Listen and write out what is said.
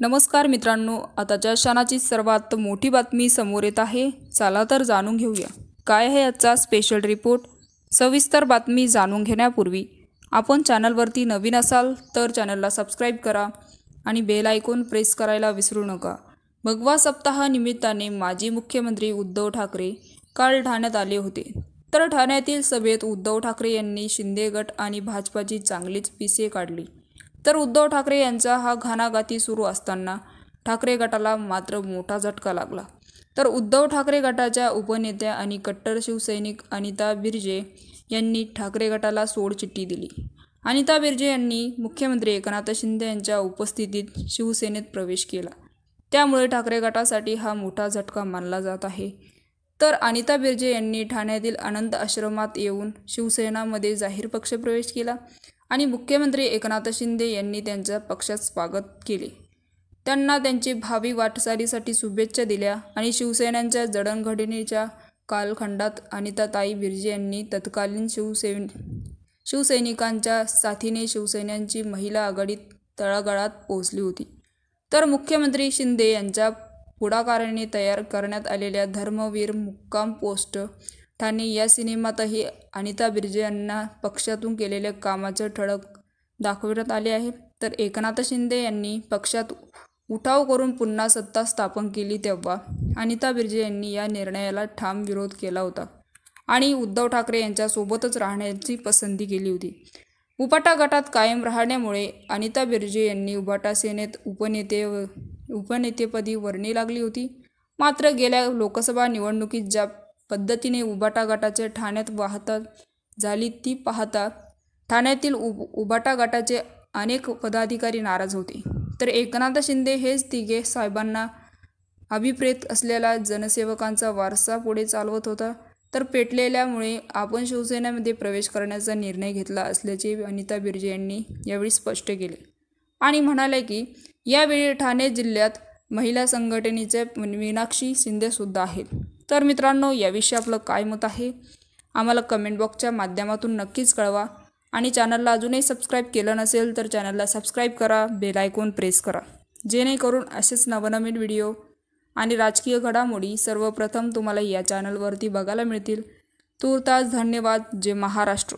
नमस्कार मित्रांनो, आताच्या क्षणाची सर्वात मोठी बातमी समोर येत आहे. चला तर जाणून घेऊया काय आहे आजचा स्पेशल रिपोर्ट. सविस्तर बातमी जाणून घेण्यापूर्वी आपण चॅनलवरती नवीन असाल तर चॅनलला सबस्क्राईब करा आणि बेल आयकॉन प्रेस करायला विसरू नका. भगवा सप्ताहा निमित्ताने माजी मुख्यमंत्री उद्धव ठाकरे काल ठाण्यात आले होते. तर ठाण्यातील सभेत उद्धव ठाकरे यांनी शिंदे गट आणि भाजपाची चांगलीच पिसे काढली. तर उद्धव ठाकरे यांचा हा घाणाघाती सुरू असताना ठाकरे गटाला मात्र मोठा झटका लागला. तर उद्धव ठाकरे गटाच्या उपनेत्या आणि कट्टर शिवसैनिक अनिता बिर्जे यांनी ठाकरे गटाला सोडचिठ्ठी दिली. अनिता बिर्जे यांनी मुख्यमंत्री एकनाथ शिंदे यांच्या उपस्थितीत शिवसेनेत प्रवेश केला. त्यामुळे ठाकरे गटासाठी हा मोठा झटका मानला जात आहे. तर अनिता बिर्जे यांनी ठाण्यातील आनंद आश्रमात येऊन शिवसेनामध्ये जाहीर पक्षप्रवेश केला आणि मुख्यमंत्री एकनाथ शिंदे यांनी त्यांच्या पक्षात स्वागत केले. त्यांना त्यांची भावी वाटचालीसाठी शुभेच्छा दिल्या आणि शिवसेनेच्या जडणघडणीच्या कालखंडात अनिताताई बिर्जे यांनी तत्कालीन शिवसैनिकांच्या साथीने शिवसेनेची महिला आघाडी तळागाळात पोहोचली होती. तर मुख्यमंत्री शिंदे यांच्या पुढाकाराने तयार करण्यात आलेल्या धर्मवीर मुक्काम पोस्ट ठाणे या सिनेमातही अनिता बिर्जे यांना पक्षातून केलेल्या कामाचे ठळक दाखवण्यात आले आहे. तर एकनाथ शिंदे यांनी पक्षात उठाव करून पुन्हा सत्ता स्थापन केली तेव्हा अनिता बिर्जे यांनी या निर्णयाला ठाम विरोध केला होता आणि उद्धव ठाकरे यांच्यासोबतच राहण्याची पसंती केली होती. उबाटा गटात कायम राहण्यामुळे अनिता बिर्जे यांनी उबाटा सेनेत उपनेतेपदी वर्णी लागली होती. मात्र गेल्या लोकसभा निवडणुकीत ज्या पद्धतीने उबाटा गटाचे ठाण्यात वाहतात झाली ती पाहता ठाण्यातील उबाटा गटाचे अनेक पदाधिकारी नाराज होते. तर एकनाथ शिंदे हेच तिघे साहेबांना अभिप्रेत असलेला जनसेवकांचा वारसा पुढे चालवत होता. तर पेटलेल्यामुळे आपण शिवसेनेमध्ये प्रवेश करण्याचा निर्णय घेतला असल्याचे अनिता बिर्जे यांनी यावेळी स्पष्ट केले आणि म्हणाले की यावेळी ठाणे जिल्ह्यात महिला संघटनेचे मीनाक्षी शिंदेसुद्धा आहेत. तर मित्रांनो, याविषयी आपलं काय मत आहे आम्हाला कमेंट बॉक्सच्या माध्यमातून नक्कीच कळवा आणि चॅनलला अजूनही सबस्क्राईब केलं नसेल तर चॅनलला सबस्क्राईब करा, बेल आयकॉन प्रेस करा, जेणेकरून असेच नवनवीन व्हिडिओ आणि राजकीय घडामोडी सर्वप्रथम तुम्हाला या चॅनलवरती बघायला मिळतील. तूर्तास धन्यवाद. जय महाराष्ट्र.